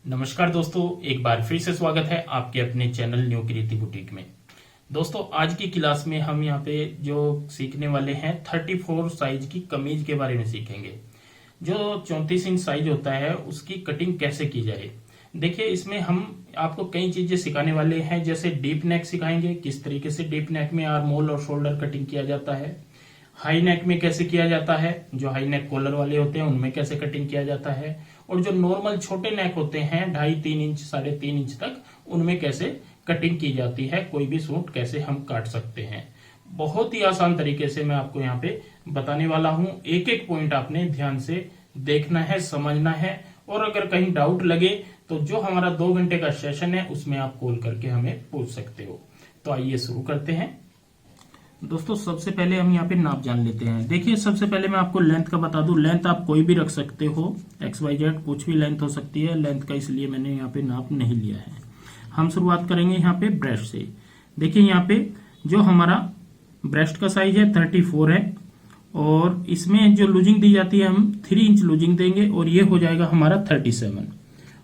नमस्कार दोस्तों, एक बार फिर से स्वागत है आपके अपने चैनल न्यू कृति बुटीक में। दोस्तों, आज की क्लास में हम यहाँ पे जो सीखने वाले हैं 34 साइज की कमीज के बारे में सीखेंगे। जो 34 इंच साइज होता है उसकी कटिंग कैसे की जाए। देखिए, इसमें हम आपको कई चीजें सिखाने वाले हैं, जैसे डीप नेक सिखाएंगे, किस तरीके से डीप नेक में आर्म होल और शोल्डर कटिंग किया जाता है। हाई नेक में कैसे किया जाता है, जो हाई नेक कॉलर वाले होते हैं उनमें कैसे कटिंग किया जाता है, और जो नॉर्मल छोटे नेक होते हैं 2.5-3 इंच 3.5 इंच तक, उनमें कैसे कटिंग की जाती है, कोई भी सूट कैसे हम काट सकते हैं। बहुत ही आसान तरीके से मैं आपको यहाँ पे बताने वाला हूँ। एक एक पॉइंट आपने ध्यान से देखना है, समझना है, और अगर कहीं डाउट लगे तो जो हमारा 2 घंटे का सेशन है उसमें आप कॉल करके हमें पूछ सकते हो। तो आइए शुरू करते हैं। दोस्तों, सबसे पहले हम यहाँ पे नाप जान लेते हैं। देखिए, सबसे पहले मैं आपको लेंथ का बता दूं। लेंथ आप कोई भी रख सकते हो, XYZ कुछ भी लेंथ हो सकती है। लेंथ का इसलिए मैंने यहाँ पे नाप नहीं लिया है। हम शुरुआत करेंगे यहाँ पे ब्रेस्ट से। देखिए, यहाँ पे जो हमारा ब्रेस्ट का साइज है 34 है, और इसमें जो लूजिंग दी जाती है हम 3 इंच लूजिंग देंगे, और ये हो जाएगा हमारा 37,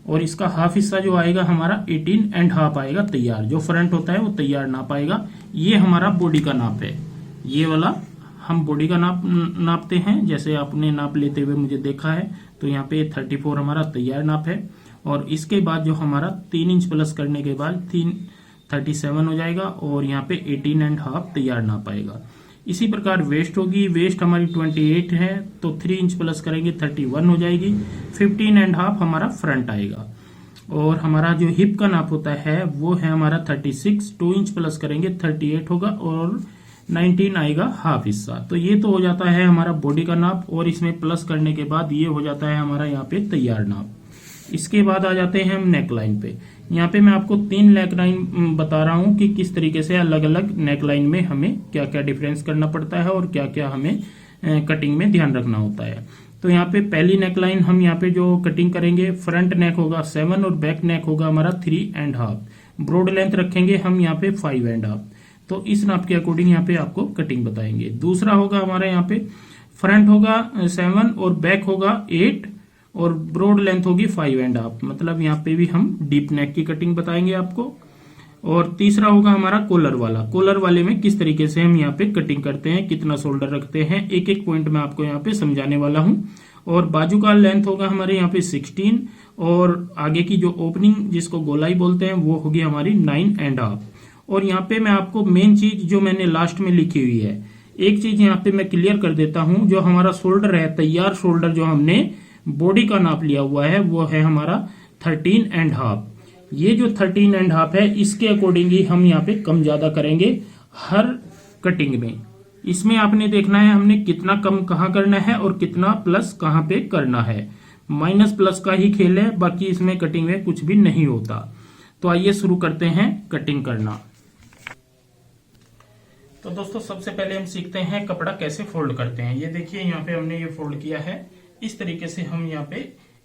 और इसका हाफ हिस्सा जो आएगा हमारा 18.5 आएगा तैयार। जो फ्रंट होता है वो तैयार नाप आएगा। ये हमारा बॉडी का नाप है। ये वाला हम बॉडी का नापते हैं, जैसे आपने नाप लेते हुए मुझे देखा है। तो यहाँ पे 34 हमारा तैयार नाप है, और इसके बाद जो हमारा 3 इंच प्लस करने के बाद 37 हो जाएगा, और यहाँ पे 18.5 तैयार नाप आएगा। इसी प्रकार वेस्ट होगी। वेस्ट हमारी 28 है, तो 3 इंच प्लस करेंगे 31 हो जाएगी। 15.5 हमारा फ्रंट आएगा, और हमारा जो हिप का नाप होता है वो है हमारा 36। 2 इंच प्लस करेंगे 38 होगा, और 19 आएगा हाफ हिस्सा। तो ये तो हो जाता है हमारा बॉडी का नाप, और इसमें प्लस करने के बाद ये हो जाता है हमारा यहाँ पे तैयार नाप। इसके बाद आ जाते हैं हम नेक लाइन पे। यहाँ पे मैं आपको 3 नेक लाइन बता रहा हूँ कि किस तरीके से अलग अलग नेक लाइन में हमें क्या क्या डिफरेंस करना पड़ता है, और क्या क्या हमें कटिंग में ध्यान रखना होता है। तो यहाँ पे पहली नेक लाइन हम यहाँ पे जो कटिंग करेंगे, फ्रंट नेक होगा 7 और बैक नेक होगा हमारा 3.5। ब्रॉड लेंथ रखेंगे हम यहाँ पे 5.5। तो इस नाप के अकॉर्डिंग यहाँ पे आपको कटिंग बताएंगे। दूसरा होगा हमारा यहाँ पे फ्रंट होगा 7 और बैक होगा 8, और ब्रॉड लेंथ होगी 5.5। मतलब यहाँ पे भी हम डीप नेक की कटिंग बताएंगे आपको। और तीसरा होगा हमारा कॉलर वाला। कॉलर वाले में किस तरीके से हम यहाँ पे कटिंग करते हैं, कितना शोल्डर रखते हैं, एक एक पॉइंट मैं आपको यहाँ पे समझाने वाला हूँ। और बाजू का लेंथ होगा हमारे यहाँ पे 16, और आगे की जो ओपनिंग जिसको गोलाई बोलते हैं वो होगी हमारी 9.5। और यहाँ पे मैं आपको मेन चीज जो मैंने लास्ट में लिखी हुई है, एक चीज यहाँ पे मैं क्लियर कर देता हूँ। जो हमारा शोल्डर है, तैयार शोल्डर जो हमने बॉडी का नाप लिया हुआ है वो है हमारा 13.5। ये जो 13.5 है, इसके अकॉर्डिंग ही हम यहाँ पे कम ज्यादा करेंगे हर कटिंग में। इसमें आपने देखना है हमने कितना कम कहाँ करना है और कितना प्लस कहाँ पे करना है। माइनस प्लस का ही खेल है, बाकी इसमें कटिंग में कुछ भी नहीं होता। तो आइए शुरू करते हैं कटिंग करना। तो दोस्तों, सबसे पहले हम सीखते हैं कपड़ा कैसे फोल्ड करते हैं। ये देखिए, यहाँ पे हमने ये फोल्ड किया है। इस तरीके से हम यहाँ पे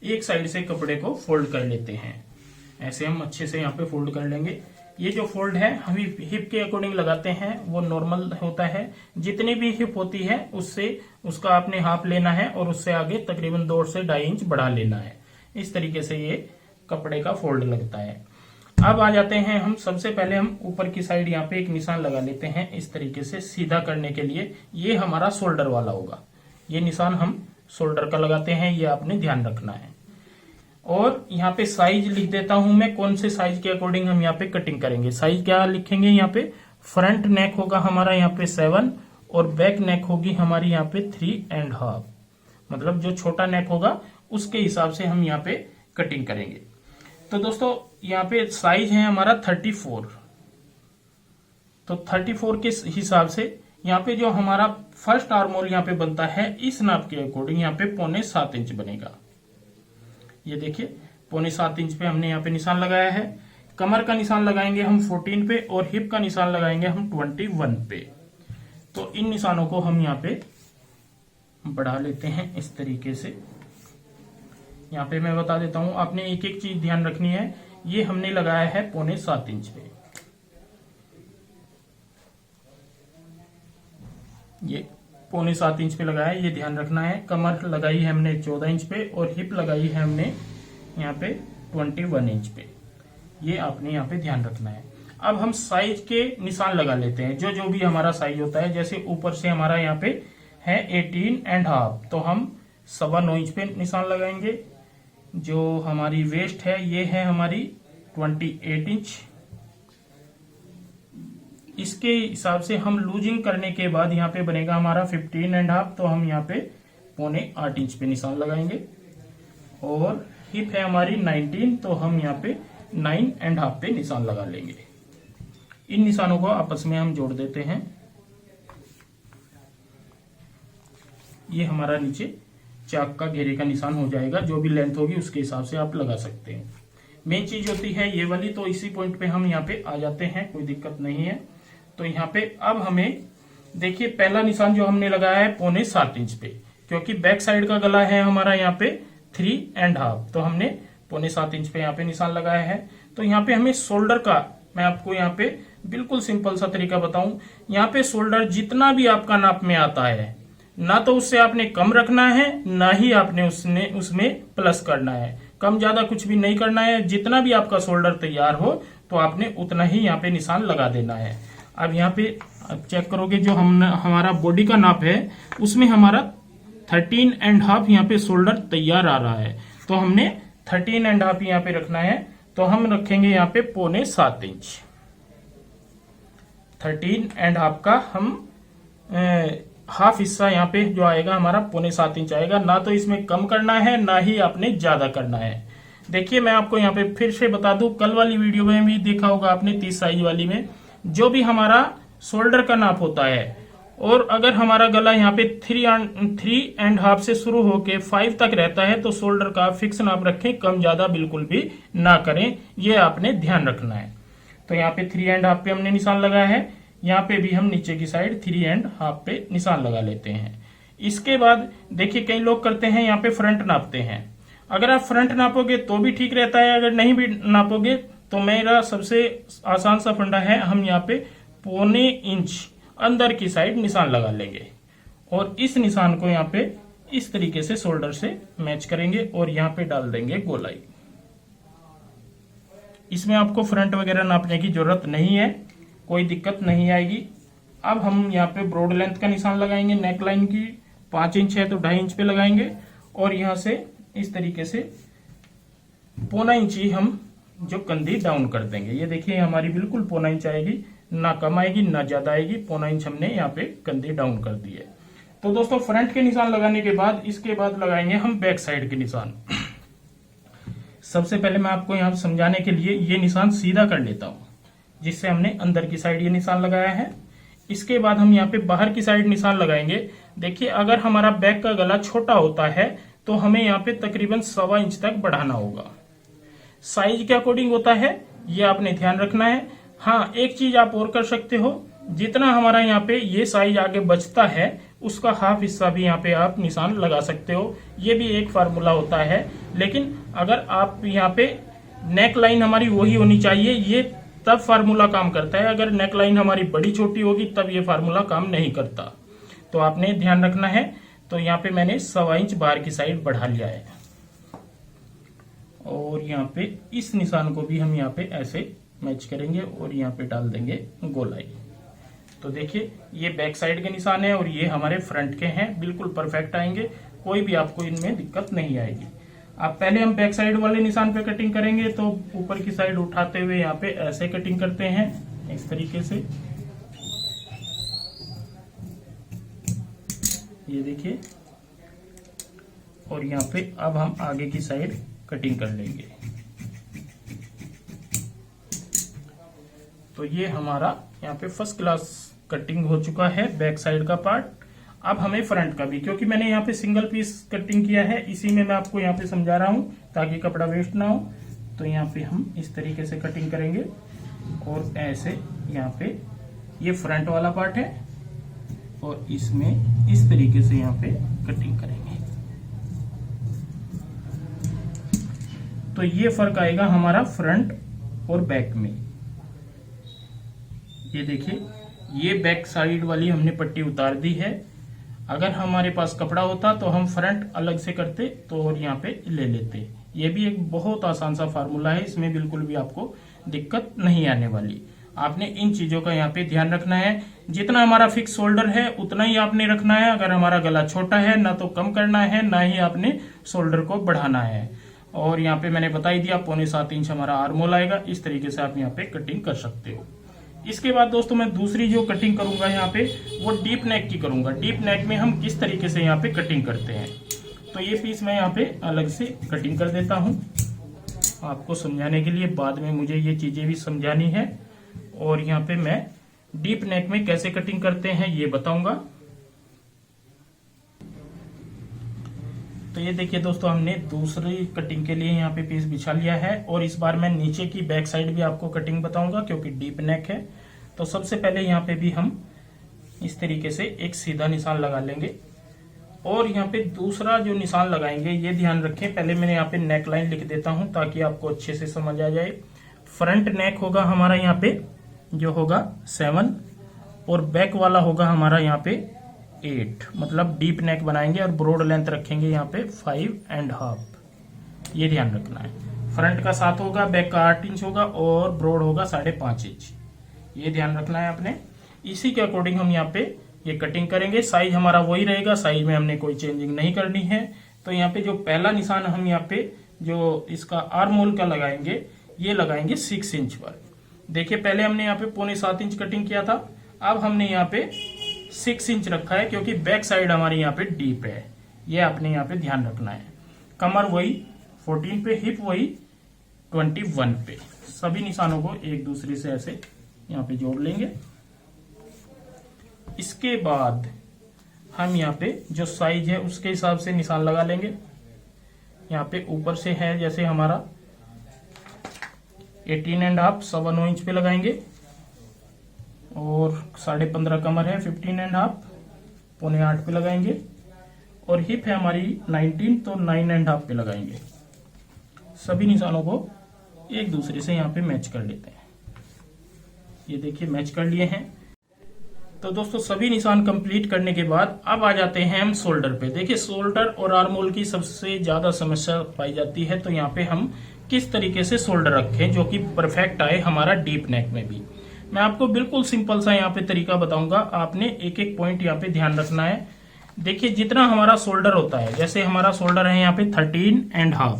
एक साइड से कपड़े को फोल्ड कर लेते हैं। ऐसे हम अच्छे से यहाँ पे फोल्ड कर लेंगे। ये जो फोल्ड है हम हिप के अकॉर्डिंग लगाते हैं, वो नॉर्मल होता है। जितनी भी हिप होती है उससे उसका आपने हाफ लेना है, और उससे आगे तकरीबन 2 से 2.5 इंच बढ़ा लेना है। इस तरीके से ये कपड़े का फोल्ड लगता है। अब आ जाते हैं हम, सबसे पहले हम ऊपर की साइड यहाँ पे एक निशान लगा लेते हैं इस तरीके से सीधा करने के लिए। ये हमारा शोल्डर वाला होगा। ये निशान हम शोल्डर का लगाते हैं, ये आपने ध्यान रखना है। और यहाँ पे साइज लिख देता हूं मैं, कौन से साइज के अकॉर्डिंग हम यहाँ पे कटिंग करेंगे। साइज क्या लिखेंगे, यहाँ पे फ्रंट नेक होगा हमारा यहाँ पे 7, और बैक नेक होगी हमारी यहाँ पे 3.5। मतलब जो छोटा नेक होगा उसके हिसाब से हम यहाँ पे कटिंग करेंगे। तो दोस्तों, यहाँ पे साइज है हमारा 34। तो 34 के हिसाब से यहाँ पे जो हमारा फर्स्ट आर्म होल यहाँ पे बनता है, इस नाप के अकॉर्डिंग यहाँ पे 6.25 इंच बनेगा। ये देखिए, 6.25 इंच पे हमने यहाँ पे निशान लगाया है। कमर का निशान लगाएंगे हम 14 पे, और हिप का निशान लगाएंगे हम 21 पे। तो इन निशानों को हम यहाँ पे बढ़ा लेते हैं इस तरीके से। यहाँ पे मैं बता देता हूं, आपने एक एक चीज ध्यान रखनी है। ये हमने लगाया है 6.25 इंच पे, ये 6.25 इंच पे लगाया है, ये ध्यान रखना है। कमर लगाई है हमने 14 इंच पे, और हिप लगाई है हमने यहाँ पे 21 इंच पे। ये आपने यहाँ पे ध्यान रखना है। अब हम साइज के निशान लगा लेते हैं, जो जो भी हमारा साइज होता है। जैसे ऊपर से हमारा यहाँ पे है 18.5, तो हम 9.25 इंच पे निशान लगाएंगे। जो हमारी वेस्ट है ये है हमारी 28 इंच। इसके हिसाब से हम लूजिंग करने के बाद यहाँ पे बनेगा हमारा 15.5, तो हम यहाँ पे 7.25 इंच पे निशान लगाएंगे। और हिप है हमारी 19, तो हम यहाँ पे 9.5 पे निशान लगा लेंगे। इन निशानों को आपस में हम जोड़ देते हैं। ये हमारा नीचे चाक का घेरे का निशान हो जाएगा। जो भी लेंथ होगी उसके हिसाब से आप लगा सकते हैं। मेन चीज होती है ये वाली, तो इसी पॉइंट पे हम यहाँ पे आ जाते हैं, कोई दिक्कत नहीं है। तो यहाँ पे अब हमें देखिए पहला निशान जो हमने लगाया है 7.25 इंच पे, क्योंकि बैक साइड का गला है हमारा यहाँ पे 3.5, तो हमने 7.25 इंच पे यहाँ पे निशान लगाया है। तो यहाँ पे हमें शोल्डर का, मैं आपको यहाँ पे बिल्कुल सिंपल सा तरीका बताऊं। यहाँ पे शोल्डर जितना भी आपका नाप में आता है, ना तो उससे आपने कम रखना है, ना ही आपने उसमें प्लस करना है। कम ज्यादा कुछ भी नहीं करना है। जितना भी आपका शोल्डर तैयार हो तो आपने उतना ही यहाँ पे निशान लगा देना है। अब यहाँ पे चेक करोगे, जो हमारा बॉडी का नाप है उसमें हमारा 13.5 यहाँ पे शोल्डर तैयार आ रहा है, तो हमने 13.5 यहाँ पे रखना है। तो हम रखेंगे यहाँ पे 7.25 इंच। 13.5 का हम हाफ हिस्सा यहाँ पे जो आएगा हमारा 7.25 इंच आएगा। ना तो इसमें कम करना है, ना ही आपने ज्यादा करना है। देखिए मैं आपको यहाँ पे फिर से बता दूं, कल वाली वीडियो में भी देखा होगा आपने 30 साइज वाली में, जो भी हमारा शोल्डर का नाप होता है, और अगर हमारा गला यहाँ पे 3.5 से शुरू होके 5 तक रहता है, तो शोल्डर का फिक्स नाप रखें, कम ज्यादा बिल्कुल भी ना करें। ये आपने ध्यान रखना है। तो यहाँ पे 3.5 पे हमने निशान लगाया है। यहाँ पे भी हम नीचे की साइड 3.5 पे निशान लगा लेते हैं। इसके बाद देखिए कई लोग करते हैं यहाँ पे फ्रंट नापते हैं। अगर आप फ्रंट नापोगे तो भी ठीक रहता है, अगर नहीं भी नापोगे तो मेरा सबसे आसान सा फंडा है, हम यहाँ पे 0.25 इंच अंदर की साइड निशान लगा लेंगे। और इस निशान को यहाँ पे इस तरीके से शोल्डर से मैच करेंगे और यहाँ पे डाल देंगे गोलाई। इसमें आपको फ्रंट वगैरह नापने की जरूरत नहीं है, कोई दिक्कत नहीं आएगी। अब हम यहाँ पे ब्रॉड लेंथ का निशान लगाएंगे। नेक लाइन की 5 इंच है तो 2.5 इंच पे लगाएंगे, और यहाँ से इस तरीके से 0.25 इंच ही हम जो कंधी डाउन कर देंगे। ये देखिए हमारी बिल्कुल 0.25 इंच आएगी, ना कम आएगी ना ज्यादा आएगी। 0.25 इंच हमने यहाँ पे कंधी डाउन कर दी है। तो दोस्तों फ्रंट के निशान लगाने के बाद इसके बाद लगाएंगे हम बैक साइड के निशान। सबसे पहले मैं आपको यहाँ समझाने के लिए ये निशान सीधा कर लेता हूँ, जिससे हमने अंदर की साइड ये निशान लगाया है। इसके बाद हम यहाँ पे बाहर की साइड निशान लगाएंगे। देखिए अगर हमारा बैक का गला छोटा होता है तो हमें यहाँ पे तकरीबन 1.25 इंच तक बढ़ाना होगा। साइज के अकॉर्डिंग होता है, ये आपने ध्यान रखना है। हाँ, एक चीज आप और कर सकते हो, जितना हमारा यहाँ पे ये साइज आगे बचता है उसका हाफ हिस्सा भी यहाँ पे आप निशान लगा सकते हो। ये भी एक फार्मूला होता है, लेकिन अगर आप यहाँ पे नेक लाइन हमारी वही होनी चाहिए, ये तब फार्मूला काम करता है। अगर नेक लाइन हमारी बड़ी छोटी होगी तब ये फार्मूला काम नहीं करता, तो आपने ध्यान रखना है। तो यहाँ पे मैंने 1.25 इंच बाहर की साइड बढ़ा लिया है, और यहाँ पे इस निशान को भी हम यहाँ पे ऐसे मैच करेंगे और यहाँ पे डाल देंगे गोलाई। तो देखिए ये बैक साइड के निशान है और ये हमारे फ्रंट के हैं, बिल्कुल परफेक्ट आएंगे, कोई भी आपको इनमें दिक्कत नहीं आएगी। अब पहले हम बैक साइड वाले निशान पे कटिंग करेंगे, तो ऊपर की साइड उठाते हुए यहाँ पे ऐसे कटिंग करते हैं, इस तरीके से। ये देखिए, और यहाँ पे अब हम आगे की साइड कटिंग कर लेंगे। तो ये हमारा यहाँ पे फर्स्ट क्लास कटिंग हो चुका है बैक साइड का पार्ट। अब हमें फ्रंट का भी, क्योंकि मैंने यहाँ पे सिंगल पीस कटिंग किया है, इसी में मैं आपको यहाँ पे समझा रहा हूँ ताकि कपड़ा वेस्ट ना हो। तो यहाँ पे हम इस तरीके से कटिंग करेंगे और ऐसे यहाँ पे ये फ्रंट वाला पार्ट है और इसमें इस तरीके से यहाँ पे कटिंग करेंगे। तो ये फर्क आएगा हमारा फ्रंट और बैक में। ये देखिए, ये बैक साइड वाली हमने पट्टी उतार दी है। अगर हमारे पास कपड़ा होता तो हम फ्रंट अलग से करते तो और यहाँ पे ले लेते। ये भी एक बहुत आसान सा फार्मूला है, इसमें बिल्कुल भी आपको दिक्कत नहीं आने वाली। आपने इन चीजों का यहाँ पे ध्यान रखना है। जितना हमारा फिक्स शोल्डर है उतना ही आपने रखना है। अगर हमारा गला छोटा है, ना तो कम करना है, ना ही आपने शोल्डर को बढ़ाना है। और यहाँ पे मैंने बता ही दिया 7.25 इंच हमारा आर्म होल आएगा। इस तरीके से आप यहाँ पे कटिंग कर सकते हो। इसके बाद दोस्तों मैं दूसरी जो कटिंग करूंगा यहाँ पे वो डीप नेक की करूंगा। डीप नेक में हम किस तरीके से यहाँ पे कटिंग करते हैं, तो ये पीस मैं यहाँ पे अलग से कटिंग कर देता हूँ आपको समझाने के लिए। बाद में मुझे ये चीजें भी समझानी है और यहाँ पे मैं डीप नेक में कैसे कटिंग करते हैं ये बताऊंगा। तो ये देखिए दोस्तों, हमने दूसरी कटिंग के लिए यहाँ पे पीस बिछा लिया है और इस बार मैं नीचे की बैक साइड भी आपको कटिंग बताऊंगा क्योंकि डीप नेक है। तो सबसे पहले यहाँ पे भी हम इस तरीके से एक सीधा निशान लगा लेंगे और यहाँ पे दूसरा जो निशान लगाएंगे ये ध्यान रखें। पहले मैंने यहाँ पे नेक लाइन लिख देता हूं ताकि आपको अच्छे से समझ आ जाए। फ्रंट नेक होगा हमारा यहाँ पे जो होगा 7 और बैक वाला होगा हमारा यहाँ पे 8, मतलब डीप नेक बनाएंगे और ब्रॉड लेंथ रखेंगे यहाँ पे 5.5। ये ध्यान रखना है। फ्रंट का 7 होगा, बैक का 8 इंच होगा और ब्रॉड होगा 5.5 इंच। ये ध्यान रखना है आपने। इसी के अकॉर्डिंग हम यहाँ पे ये कटिंग करेंगे। साइज हमारा वही रहेगा, साइज में हमने कोई चेंजिंग नहीं करनी है। तो यहाँ पे जो पहला निशान हम यहाँ पे जो इसका आर्म होल का लगाएंगे ये लगाएंगे 6 इंच पर। देखिए पहले हमने यहाँ पे 7.25 इंच कटिंग किया था, अब हमने यहाँ पे 6 इंच रखा है क्योंकि बैक साइड हमारी यहाँ पे डीप है। ये आपने यहाँ पे ध्यान रखना है। कमर वही 14 पे, हिप वही 21 पे। सभी निशानों को एक दूसरे से ऐसे यहाँ पे जोड़ लेंगे। इसके बाद हम यहाँ पे जो साइज है उसके हिसाब से निशान लगा लेंगे। यहाँ पे ऊपर से है जैसे हमारा 18.5 7 इंच पे लगाएंगे और 15.5 कमर है 15.5 7.25 पे लगाएंगे और हिप है हमारी 19 तो 9.5 पे लगाएंगे। सभी निशानों को एक दूसरे से यहाँ पे मैच कर लेते हैं। ये देखिए मैच कर लिए हैं। तो दोस्तों सभी निशान कंप्लीट करने के बाद अब आ जाते हैं हम शोल्डर पे। देखिए शोल्डर और आर्म होल की सबसे ज्यादा समस्या पाई जाती है, तो यहाँ पे हम किस तरीके से शोल्डर रखें जो कि परफेक्ट आए हमारा डीप नेक में भी। मैं आपको बिल्कुल सिंपल सा यहाँ पे तरीका बताऊंगा। आपने एक एक पॉइंट यहाँ पे ध्यान रखना है। देखिए जितना हमारा शोल्डर होता है, जैसे हमारा शोल्डर है यहाँ पे 13.5,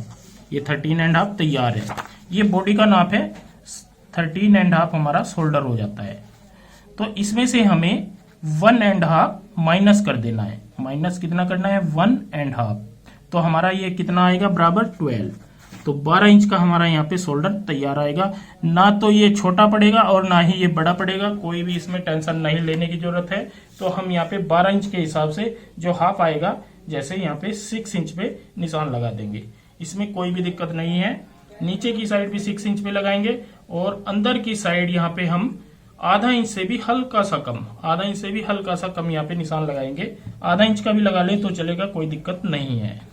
ये 13.5 तैयार है। ये बॉडी का नाप है 13.5 हमारा शोल्डर हो जाता है। तो इसमें से हमें 1.5 माइनस कर देना है। माइनस कितना करना है 1.5, तो हमारा ये कितना आएगा बराबर 12। तो 12 इंच का हमारा यहाँ पे शोल्डर तैयार आएगा। ना तो ये छोटा पड़ेगा और ना ही ये बड़ा पड़ेगा, कोई भी इसमें टेंशन नहीं लेने की जरूरत है। तो हम यहाँ पे 12 इंच के हिसाब से जो हाफ आएगा, जैसे यहाँ पे 6 इंच पे निशान लगा देंगे। इसमें कोई भी दिक्कत नहीं है। नीचे की साइड भी 6 इंच पे लगाएंगे और अंदर की साइड यहाँ पे हम आधा इंच से भी हल्का सा कम, आधा इंच से भी हल्का सा कम यहाँ पे निशान लगाएंगे। आधा इंच का भी लगा ले तो चलेगा, कोई दिक्कत नहीं है।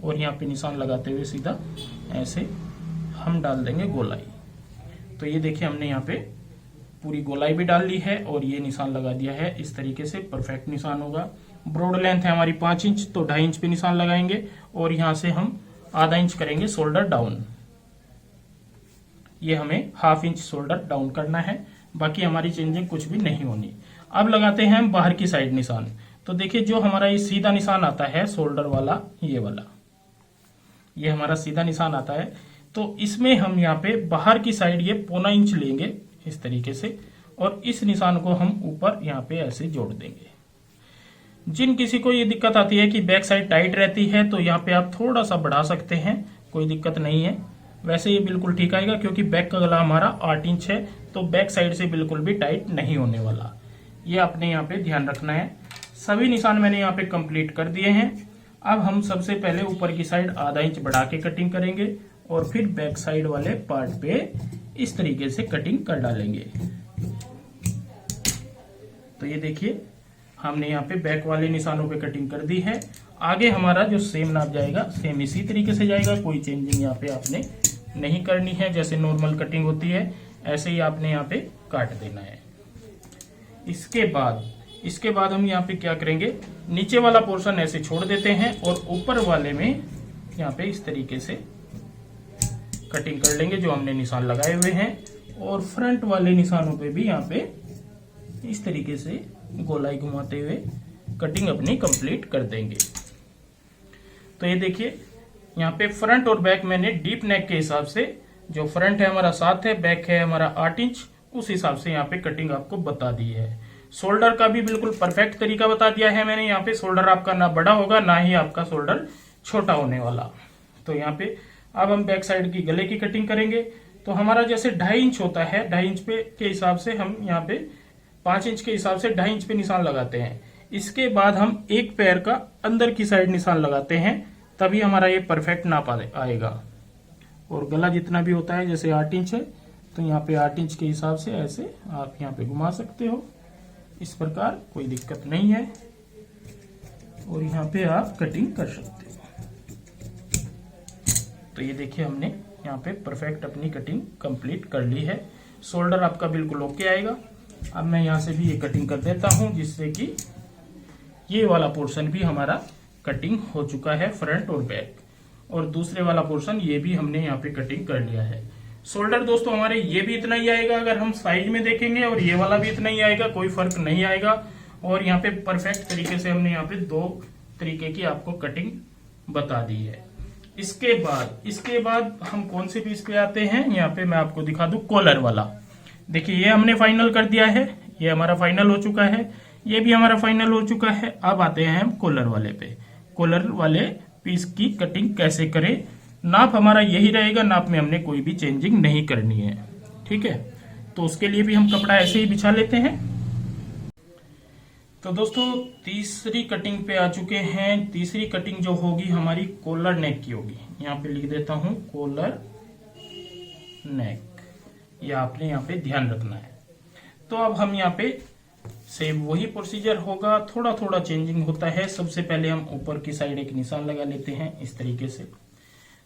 और यहाँ पे निशान लगाते हुए सीधा ऐसे हम डाल देंगे गोलाई। तो ये देखिए हमने यहाँ पे पूरी गोलाई भी डाल ली है और ये निशान लगा दिया है। इस तरीके से परफेक्ट निशान होगा। ब्रॉड लेंथ है हमारी 5 इंच, तो 2.5 इंच पे निशान लगाएंगे और यहाँ से हम आधा इंच करेंगे शोल्डर डाउन। ये हमें हाफ इंच शोल्डर डाउन करना है, बाकी हमारी चेंजिंग कुछ भी नहीं होनी। अब लगाते हैं हम बाहर की साइड निशान। तो देखिए जो हमारा ये सीधा निशान आता है शोल्डर वाला, ये वाला, ये हमारा सीधा निशान आता है। तो इसमें हम यहाँ पे बाहर की साइड ये 1.25 इंच लेंगे इस तरीके से और इस निशान को हम ऊपर यहाँ पे ऐसे जोड़ देंगे। जिन किसी को ये दिक्कत आती है कि बैक साइड टाइट रहती है, तो यहाँ पे आप थोड़ा सा बढ़ा सकते हैं, कोई दिक्कत नहीं है। वैसे ये बिल्कुल ठीक आएगा क्योंकि बैक का गला हमारा 8 इंच है, तो बैक साइड से बिल्कुल भी टाइट नहीं होने वाला। ये आपने यहाँ पे ध्यान रखना है। सभी निशान मैंने यहाँ पे कंप्लीट कर दिए हैं। अब हम सबसे पहले ऊपर की साइड आधा इंच बढ़ा के कटिंग करेंगे और फिर बैक साइड वाले पार्ट पे इस तरीके से कटिंग कर डालेंगे। तो ये देखिए हमने यहाँ पे बैक वाले निशानों पे कटिंग कर दी है। आगे हमारा जो सेम नाप जाएगा सेम इसी तरीके से जाएगा, कोई चेंजिंग यहाँ पे आपने नहीं करनी है। जैसे नॉर्मल कटिंग होती है ऐसे ही आपने यहाँ पे काट देना है। इसके बाद हम यहाँ पे क्या करेंगे, नीचे वाला पोर्शन ऐसे छोड़ देते हैं और ऊपर वाले में यहाँ पे इस तरीके से कटिंग कर लेंगे जो हमने निशान लगाए हुए हैं, और फ्रंट वाले निशानों पे भी यहाँ पे इस तरीके से गोलाई घुमाते हुए कटिंग अपनी कंप्लीट कर देंगे। तो ये देखिए यहाँ पे फ्रंट और बैक मैंने डीप नेक के हिसाब से, जो फ्रंट है हमारा 7 है, बैक है हमारा 8 इंच, उस हिसाब से यहाँ पे कटिंग आपको बता दी है। शोल्डर का भी बिल्कुल परफेक्ट तरीका बता दिया है मैंने। यहाँ पे शोल्डर आपका ना बड़ा होगा ना ही आपका शोल्डर छोटा होने वाला। तो यहाँ पे अब हम बैक साइड की गले की कटिंग करेंगे। तो हमारा जैसे 2.5 इंच होता है, 2.5 इंच पे के हिसाब से हम यहाँ पे 5 इंच के हिसाब से 2.5 इंच पे निशान लगाते हैं। इसके बाद हम एक पैर का अंदर की साइड निशान लगाते हैं, तभी हमारा ये परफेक्ट नाप आएगा। और गला जितना भी होता है, जैसे 8 इंच है तो यहाँ पे 8 इंच के हिसाब से ऐसे आप यहाँ पे घुमा सकते हो, इस प्रकार कोई दिक्कत नहीं है। और यहाँ पे आप कटिंग कर सकते हो। तो ये देखिए हमने यहाँ पे परफेक्ट अपनी कटिंग कंप्लीट कर ली है। शोल्डर आपका बिल्कुल ओके आएगा। अब मैं यहाँ से भी ये कटिंग कर देता हूँ, जिससे कि ये वाला पोर्शन भी हमारा कटिंग हो चुका है, फ्रंट और बैक। और दूसरे वाला पोर्शन ये भी हमने यहाँ पे कटिंग कर लिया है। शोल्डर दोस्तों हमारे ये भी इतना ही आएगा अगर हम साइज में देखेंगे, और ये वाला भी इतना ही आएगा, कोई फर्क नहीं आएगा। और यहाँ पे परफेक्ट तरीके से हमने यहाँ पे 2 तरीके की आपको कटिंग बता दी है। इसके बाद हम कौन से पीस पे आते हैं, यहाँ पे मैं आपको दिखा दूं कॉलर वाला। देखिए ये हमने फाइनल कर दिया है, ये हमारा फाइनल हो चुका है, ये भी हमारा फाइनल हो चुका है। अब आते हैं हम कॉलर वाले पे। कॉलर वाले पीस की कटिंग कैसे करें, नाप हमारा यही रहेगा, नाप में हमने कोई भी चेंजिंग नहीं करनी है, ठीक है। तो उसके लिए भी हम कपड़ा ऐसे ही बिछा लेते हैं। तो दोस्तों तीसरी कटिंग पे आ चुके हैं। तीसरी कटिंग जो होगी हमारी कॉलर नेक की होगी। यहाँ पे लिख देता हूं कॉलर नेक, यह आपने यहाँ पे ध्यान रखना है। तो अब हम यहाँ पे सेम वही प्रोसीजर होगा, थोड़ा थोड़ा चेंजिंग होता है। सबसे पहले हम ऊपर की साइड एक निशान लगा लेते हैं इस तरीके से।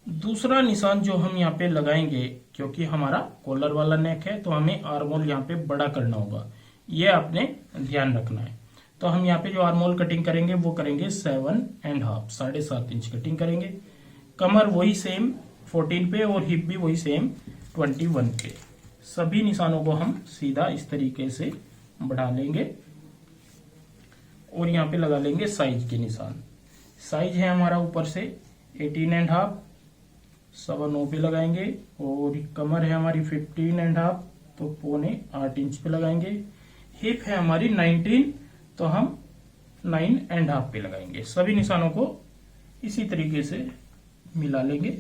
दूसरा निशान जो हम यहाँ पे लगाएंगे, क्योंकि हमारा कॉलर वाला नेक है तो हमें आर्मोल यहाँ पे बड़ा करना होगा, ये आपने ध्यान रखना है। तो हम यहाँ पे जो आर्मोल कटिंग करेंगे वो करेंगे 7.5, 7.5 इंच कटिंग करेंगे। कमर वही सेम 14 पे और हिप भी वही सेम 21 पे। सभी निशानों को हम सीधा इस तरीके से बढ़ा लेंगे और यहाँ पे लगा लेंगे साइज के निशान। साइज है हमारा ऊपर से 18.5, 7 पे लगाएंगे, और कमर है हमारी 15.5 तो 7.25 इंच पे लगाएंगे। हिप है हमारी 19 तो हम 9.5 पे लगाएंगे। सभी निशानों को इसी तरीके से मिला लेंगे।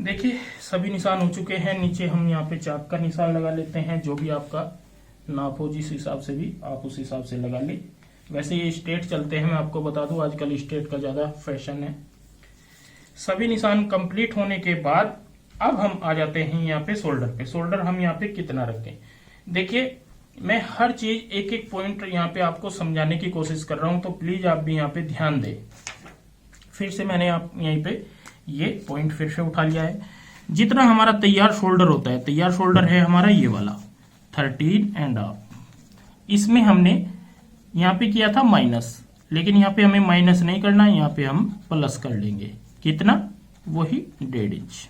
देखिए सभी निशान हो चुके हैं। नीचे हम यहाँ पे चाक का निशान लगा लेते हैं, जो भी आपका नाप हो जिस हिसाब से भी आप उस हिसाब से लगा ले। वैसे ये स्ट्रेट चलते हैं, मैं आपको बता दूं आजकल स्ट्रेट का ज्यादा फैशन है। सभी निशान कंप्लीट होने के बाद अब हम आ जाते हैं यहाँ पे शोल्डर पे। शोल्डर हम यहाँ पे कितना रखें, देखिए मैं हर चीज एक एक पॉइंट यहाँ पे आपको समझाने की कोशिश कर रहा हूं, तो प्लीज आप भी यहाँ पे ध्यान दें। फिर से मैंने आप यहीं पे ये पॉइंट फिर से उठा लिया है। जितना हमारा तैयार शोल्डर होता है, तैयार शोल्डर है हमारा ये वाला 13.5, इसमें हमने यहाँ पे किया था माइनस, लेकिन यहाँ पे हमें माइनस नहीं करना, यहाँ पे हम प्लस कर लेंगे। कितना, वही 1.5 इंच।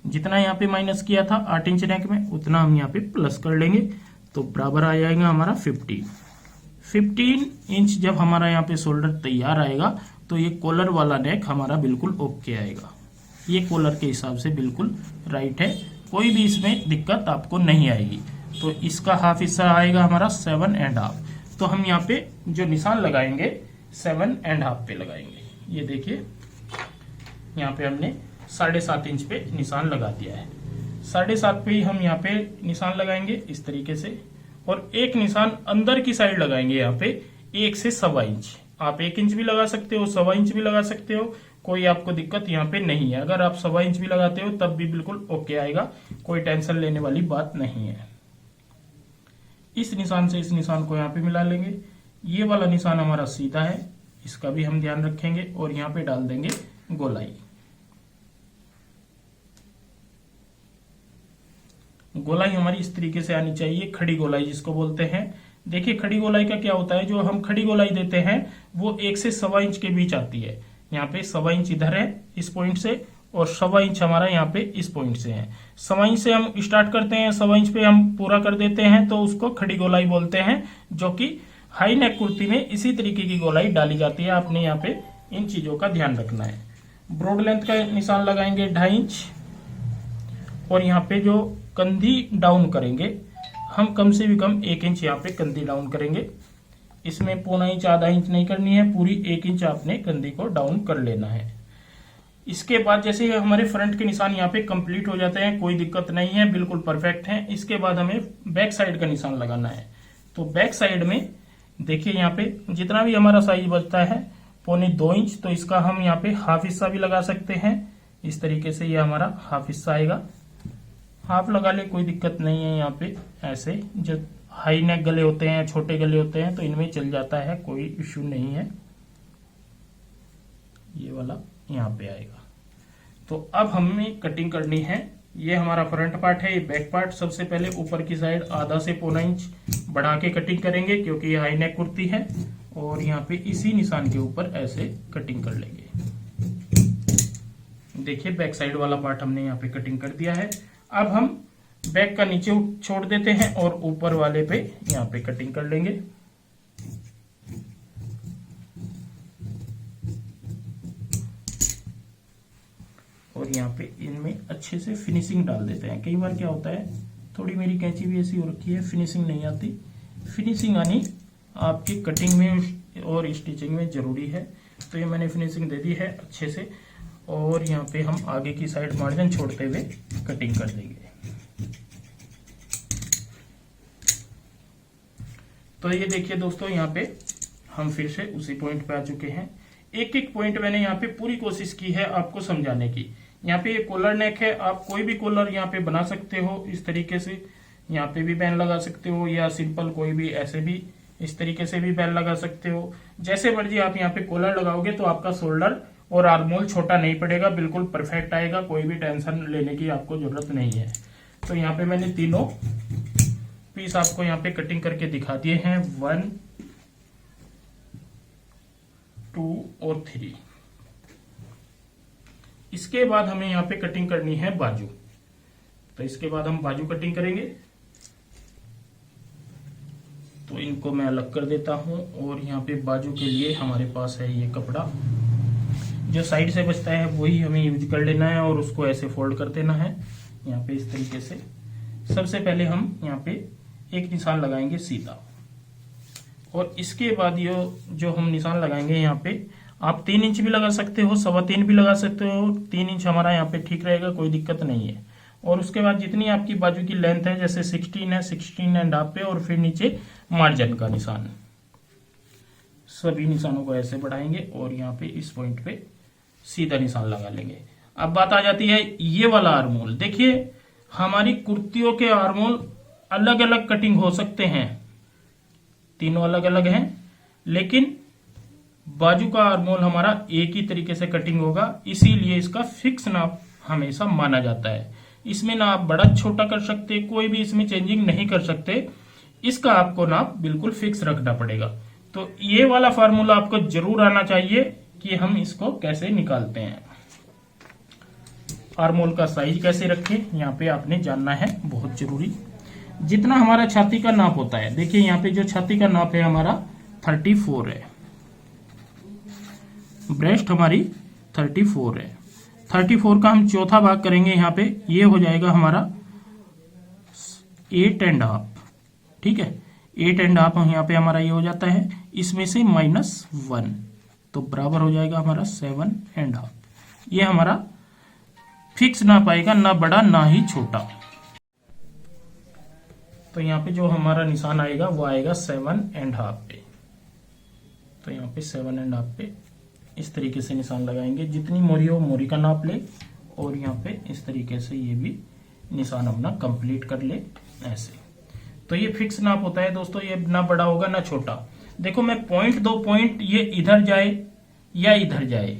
जितना यहाँ पे माइनस किया था 8 इंच नेक में, उतना हम यहाँ पे प्लस कर लेंगे, तो बराबर आ जाएगा हमारा 15 इंच। जब हमारा यहाँ पे शोल्डर तैयार आएगा तो ये कॉलर वाला नेक हमारा बिल्कुल ओके आएगा। ये कॉलर के हिसाब से बिल्कुल राइट है, कोई भी इसमें दिक्कत आपको नहीं आएगी। तो इसका हाफ हिस्सा आएगा हमारा 7.5, तो हम यहाँ पे जो निशान लगाएंगे 7.5 पे लगाएंगे। ये देखिए यहाँ पे हमने 7.5 इंच पे निशान लगा दिया है। 7.5 पे ही हम यहाँ पे निशान लगाएंगे इस तरीके से, और एक निशान अंदर की साइड लगाएंगे यहाँ पे 1 से 1.25 इंच। आप 1 इंच भी लगा सकते हो, 1.25 इंच भी लगा सकते हो, कोई आपको दिक्कत यहाँ पे नहीं है। अगर आप 1.25 इंच भी लगाते हो तब भी बिल्कुल ओके आएगा, कोई टेंशन लेने वाली बात नहीं है। इस निशान से इस निशान को यहाँ पे मिला लेंगे। ये वाला निशान हमारा सीधा है, इसका भी हम ध्यान रखेंगे, और यहाँ पे डाल देंगे गोलाई। गोलाई हमारी इस तरीके से आनी चाहिए, खड़ी गोलाई जिसको बोलते हैं। देखिए खड़ी गोलाई का क्या होता है, जो हम खड़ी गोलाई देते हैं वो 1 से 1.25 इंच के बीच आती है। यहाँ पे 1.25 इंच इधर है इस पॉइंट से, और 1.25 इंच हमारा यहाँ पे इस पॉइंट से है। 1.25 इंच से हम स्टार्ट करते हैं, 1.25 इंच पे हम पूरा कर देते हैं, तो उसको खड़ी गोलाई बोलते हैं, जो कि हाई नेक कुर्ती में इसी तरीके की गोलाई डाली जाती है। आपने यहाँ पे इन चीजों का ध्यान रखना है। ब्रॉड लेंथ का निशान लगाएंगे 2.5 इंच, और यहाँ पे जो कंधी डाउन करेंगे हम कम से भी कम 1 इंच यहाँ पे कंधी डाउन करेंगे। इसमें 0.25 इंच, आधा इंच नहीं करनी है, पूरी 1 इंच आपने कंधी को डाउन कर लेना है। इसके बाद जैसे ही हमारे फ्रंट के निशान यहाँ पे कंप्लीट हो जाते हैं, कोई दिक्कत नहीं है, बिल्कुल परफेक्ट है। इसके बाद हमें बैक साइड का निशान लगाना है। तो बैक साइड में देखिए यहाँ पे जितना भी हमारा साइज बचता है 1.25 इंच, तो इसका हम यहाँ पे हाफ हिस्सा भी लगा सकते हैं। इस तरीके से ये हमारा हाफ हिस्सा आएगा। हाफ लगा ले, कोई दिक्कत नहीं है। यहाँ पे ऐसे जो हाई नेक गले होते हैं, छोटे गले होते हैं, तो इनमें चल जाता है, कोई इश्यू नहीं है। ये वाला यहाँ पे आएगा। तो अब हमें कटिंग करनी है। ये हमारा फ्रंट पार्ट है, ये बैक पार्ट। सबसे पहले ऊपर की साइड आधा से 0.25 इंच बढ़ा के कटिंग करेंगे, क्योंकि ये हाई नेक कुर्ती है। और यहाँ पे इसी निशान के ऊपर ऐसे कटिंग कर लेंगे। देखिए बैक साइड वाला पार्ट हमने यहाँ पे कटिंग कर दिया है। अब हम बैक का नीचे छोड़ देते हैं और ऊपर वाले पे यहाँ पे कटिंग कर लेंगे। और यहाँ पे इनमें अच्छे से फिनिशिंग डाल देते हैं। कई बार क्या होता है, थोड़ी मेरी कैंची भी ऐसी हो रखी है, फिनिशिंग नहीं आती। फिनिशिंग आनी आपकी कटिंग में और स्टिचिंग में जरूरी है। तो ये मैंने फिनिशिंग दे दी है अच्छे से। और यहाँ पे हम आगे की साइड मार्जिन छोड़ते हुए कटिंग कर देंगे। तो ये देखिए दोस्तों, यहाँ पे हम फिर से उसी पॉइंट पे आ चुके हैं। एक एक पॉइंट मैंने यहाँ पे पूरी कोशिश की है आपको समझाने की। यहाँ पे ये कॉलर नेक है, आप कोई भी कॉलर यहाँ पे बना सकते हो इस तरीके से। यहाँ पे भी बैन लगा सकते हो, या सिंपल कोई भी ऐसे भी इस तरीके से भी बैन लगा सकते हो। जैसे मर्जी आप यहाँ पे कॉलर लगाओगे तो आपका शोल्डर और आर्मोल छोटा नहीं पड़ेगा, बिल्कुल परफेक्ट आएगा। कोई भी टेंशन लेने की आपको जरूरत नहीं है। तो यहाँ पे मैंने तीनों पीस आपको यहाँ पे कटिंग करके दिखा दिए हैं, 1, 2 और 3। इसके बाद हमें यहाँ पे कटिंग करनी है बाजू। तो इसके बाद हम बाजू कटिंग करेंगे। तो इनको मैं अलग कर देता हूं। और यहाँ पे बाजू के लिए हमारे पास है ये कपड़ा, जो साइड से बचता है वही हमें यूज कर लेना है, और उसको ऐसे फोल्ड कर देना है यहाँ पे इस तरीके से। सबसे पहले हम यहाँ पे एक निशान लगाएंगे सीधा, और इसके बाद ये जो हम निशान लगाएंगे यहाँ पे, आप 3 इंच भी लगा सकते हो, 3.25 भी लगा सकते हो। 3 इंच हमारा यहाँ पे ठीक रहेगा, कोई दिक्कत नहीं है। और उसके बाद जितनी आपकी बाजू की लेंथ है, जैसे 16 है, 16.5 पे, और फिर नीचे मार्जिन का निशान, सभी निशानों को ऐसे बढ़ाएंगे और यहाँ पे इस पॉइंट पे सीधा निशान लगा लेंगे। अब बात आ जाती है ये वाला आर्मोल। देखिए हमारी कुर्तियों के आर्मोल अलग अलग कटिंग हो सकते हैं, तीनों अलग अलग हैं, लेकिन बाजू का आर्मोल हमारा एक ही तरीके से कटिंग होगा। इसीलिए इसका फिक्स नाप हमेशा माना जाता है। इसमें ना आप बड़ा छोटा कर सकते, कोई भी इसमें चेंजिंग नहीं कर सकते। इसका आपको नाप बिल्कुल फिक्स रखना पड़ेगा। तो ये वाला फार्मूला आपको जरूर आना चाहिए कि हम इसको कैसे निकालते हैं। आर्मोल का साइज कैसे रखें, यहाँ पे आपने जानना है, बहुत जरूरी। जितना हमारा छाती का नाप होता है, देखिए यहाँ पे जो छाती का नाप है हमारा 34 है, ब्रेस्ट हमारी 34 है। 34 का हम चौथा भाग करेंगे यहाँ पे, ये हो जाएगा हमारा 8.5। ठीक है, 8.5 यहाँ पे हमारा ये हो जाता है, इसमें से -1, तो बराबर हो जाएगा हमारा 7.5। ये हमारा फिक्स ना पाएगा, ना बड़ा ना ही छोटा। तो यहाँ पे जो हमारा निशान आएगा वो आएगा 7.5 पे। तो यहाँ पे 7.5 पे इस तरीके से निशान लगाएंगे। जितनी मोरी हो मोरी का नाप ले, और यहाँ पे इस तरीके से ये भी निशान अपना कंप्लीट कर ले ऐसे। तो ये फिक्स नाप होता है दोस्तों, ये ना बड़ा होगा ना छोटा। देखो मैं पॉइंट 2 पॉइंट ये इधर जाए या इधर जाए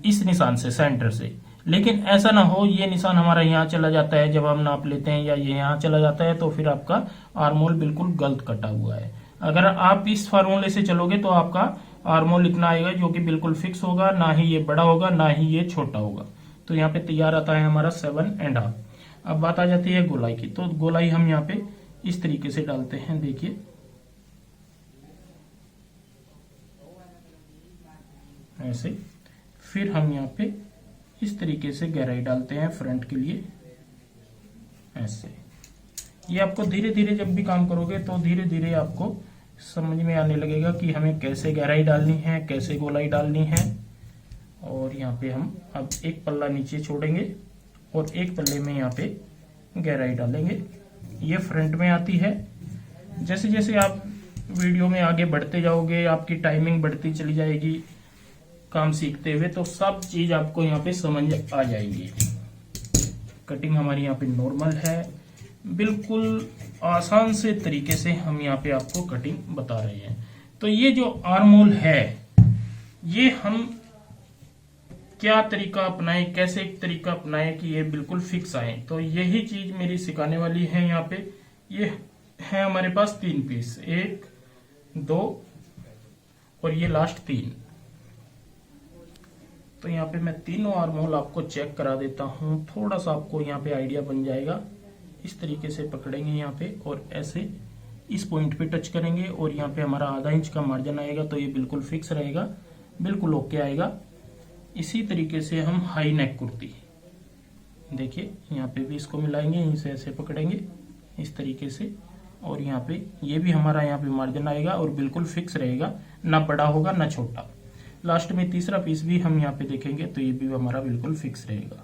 इस निशान से, सेंटर से, लेकिन ऐसा ना हो ये निशान हमारा यहाँ चला जाता है जब हम नाप लेते हैं, या ये यहाँ चला जाता है, तो फिर आपका आर्मोल बिल्कुल गलत कटा हुआ है। अगर आप इस फार्मूले से चलोगे तो आपका आर्मोल इतना आएगा जो कि बिल्कुल फिक्स होगा, ना ही ये बड़ा होगा ना ही ये छोटा होगा। तो यहाँ पे तैयार आता है हमारा 7.5। अब बात आ जाती है गोलाई की। तो गोलाई हम यहाँ पे इस तरीके से डालते हैं, देखिए ऐसे। फिर हम यहाँ पे इस तरीके से गहराई डालते हैं फ्रंट के लिए ऐसे। ये आपको धीरे धीरे जब भी काम करोगे तो धीरे धीरे आपको समझ में आने लगेगा कि हमें कैसे गहराई डालनी है, कैसे गोलाई डालनी है। और यहाँ पे हम अब एक पल्ला नीचे छोड़ेंगे और एक पल्ले में यहाँ पे गहराई डालेंगे। ये फ्रंट में आती है। जैसे जैसे आप वीडियो में आगे बढ़ते जाओगे, आपकी टाइमिंग बढ़ती चली जाएगी काम सीखते हुए, तो सब चीज आपको यहाँ पे समझ आ जाएगी। कटिंग हमारी यहाँ पे नॉर्मल है, बिल्कुल आसान से तरीके से हम यहाँ पे आपको कटिंग बता रहे हैं। तो ये जो आर्म होल है, ये हम क्या तरीका अपनाएं, कैसे एक तरीका अपनाएं कि ये बिल्कुल फिक्स आए, तो यही चीज मेरी सिखाने वाली है। यहाँ पे ये है हमारे पास 3 पीस, 1 2 और ये लास्ट 3। तो यहाँ पे मैं तीनों आर्म होल आपको चेक करा देता हूँ, थोड़ा सा आपको यहाँ पे आइडिया बन जाएगा। इस तरीके से पकड़ेंगे यहाँ पे और ऐसे इस पॉइंट पे टच करेंगे और यहाँ पे हमारा आधा इंच का मार्जिन आएगा, तो ये बिल्कुल फिक्स रहेगा, बिल्कुल ओके आएगा। इसी तरीके से हम हाई नेक कुर्ती, देखिए यहाँ पे भी इसको मिलाएंगे, यहीं से ऐसे पकड़ेंगे इस तरीके से, और यहाँ पे ये भी हमारा यहाँ पे मार्जिन आएगा और बिल्कुल फिक्स रहेगा, ना बड़ा होगा ना छोटा। लास्ट में तीसरा पीस भी हम यहाँ पे देखेंगे तो ये भी हमारा बिल्कुल फिक्स रहेगा।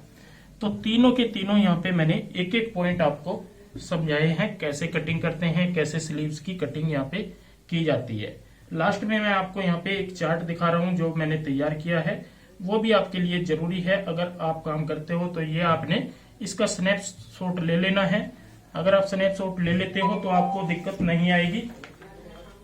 तो तीनों के तीनों यहाँ पे मैंने एक एक पॉइंट आपको समझाए हैं, कैसे कटिंग करते हैं, कैसे स्लीव्स की कटिंग यहाँ पे की जाती है। लास्ट में मैं आपको यहाँ पे एक चार्ट दिखा रहा हूँ जो मैंने तैयार किया है, वो भी आपके लिए जरूरी है। अगर आप काम करते हो तो ये आपने इसका स्नैपशॉट ले लेना है। अगर आप स्नैपशॉट ले लेते हो तो आपको दिक्कत नहीं आएगी।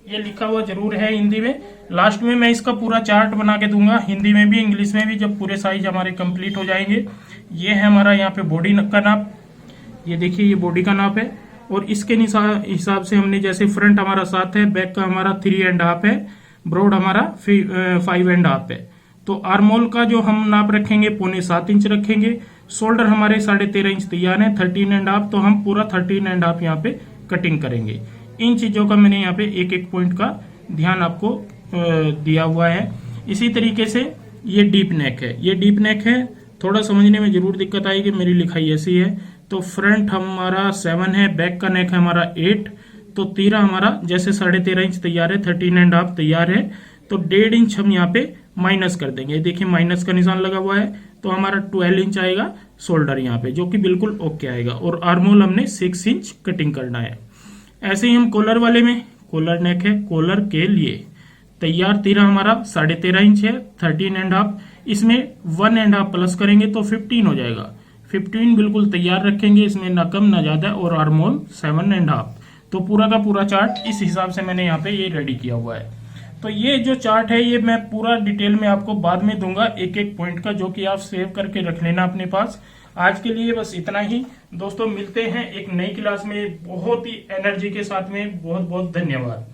ये लिखा हुआ जरूर है हिंदी में, लास्ट में मैं इसका पूरा चार्ट बना के दूंगा, हिंदी में भी इंग्लिश में भी, जब पूरे साइज हमारे कंप्लीट हो जाएंगे। ये है हमारा यहाँ पे बॉडी का नाप, ये देखिए ये बॉडी का नाप है। और इसके हिसाब से हमने जैसे फ्रंट हमारा 7 है, बैक का हमारा 3.5 है, ब्रॉड हमारा 5.5 है। तो आर्मोल का जो हम नाप रखेंगे 7.25 इंच रखेंगे। शोल्डर हमारे 13.5 इंच तैयार है, 13.5, तो हम पूरा 13.5 यहाँ पे कटिंग करेंगे। इन चीजों का मैंने यहाँ पे एक एक पॉइंट का ध्यान आपको दिया हुआ है। इसी तरीके से ये डीप नेक है, ये डीप नेक है, थोड़ा समझने में जरूर दिक्कत आएगी, मेरी लिखाई ऐसी है। तो फ्रंट हमारा 7 है, बैक का नेक है हमारा 8, तो तीरा हमारा जैसे 13.5 इंच तैयार है, 13.5 तैयार है, तो 1.5 इंच हम यहाँ पे माइनस कर देंगे। देखिए माइनस का निशान लगा हुआ है, तो हमारा 12 इंच आएगा शोल्डर यहाँ पे, जो कि बिल्कुल ओके आएगा। और आर्मोल हमने 6 इंच कटिंग करना है। ऐसे ही हम कॉलर वाले में, कॉलर नेक है, कॉलर के लिए तैयार तीरा हमारा 13.5 इंच है, 13.5, इसमें 1.5 प्लस करेंगे तो 15 हो जाएगा। 15 बिल्कुल तैयार रखेंगे, इसमें ना कम ना ज्यादा। और आर्मोल 7.5। तो पूरा का पूरा चार्ट इस हिसाब से मैंने यहाँ पे ये रेडी किया हुआ है। तो ये जो चार्ट है ये मैं पूरा डिटेल में आपको बाद में दूंगा, एक एक पॉइंट का, जो कि आप सेव करके रख लेना अपने पास। आज के लिए बस इतना ही दोस्तों, मिलते हैं एक नई क्लास में बहुत ही एनर्जी के साथ में। बहुत बहुत धन्यवाद।